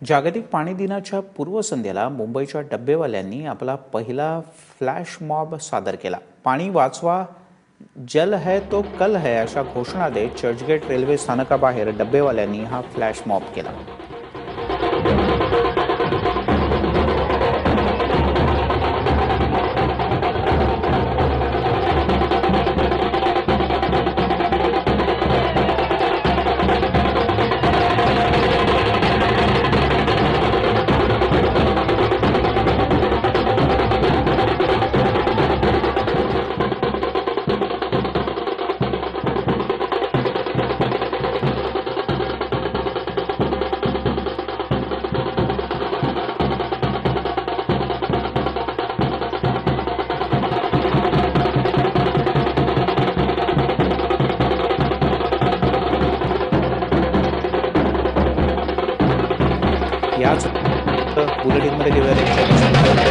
जागतिक पाणी दिनाच्या पूर्वसंध्येला मुंबईच्या डब्बेवाल्यांनी आपला पहिला फ्लॅश मॉब सादर केला. पाणी वाचवा, जल है तो कल है अशा घोषणा देत चर्चगेट रेल्वे स्थानकाबाहेर डब्बेवाल्यांनी हा फ्लॅश मॉब केला. याच बुलेटिनमध्ये घेऊया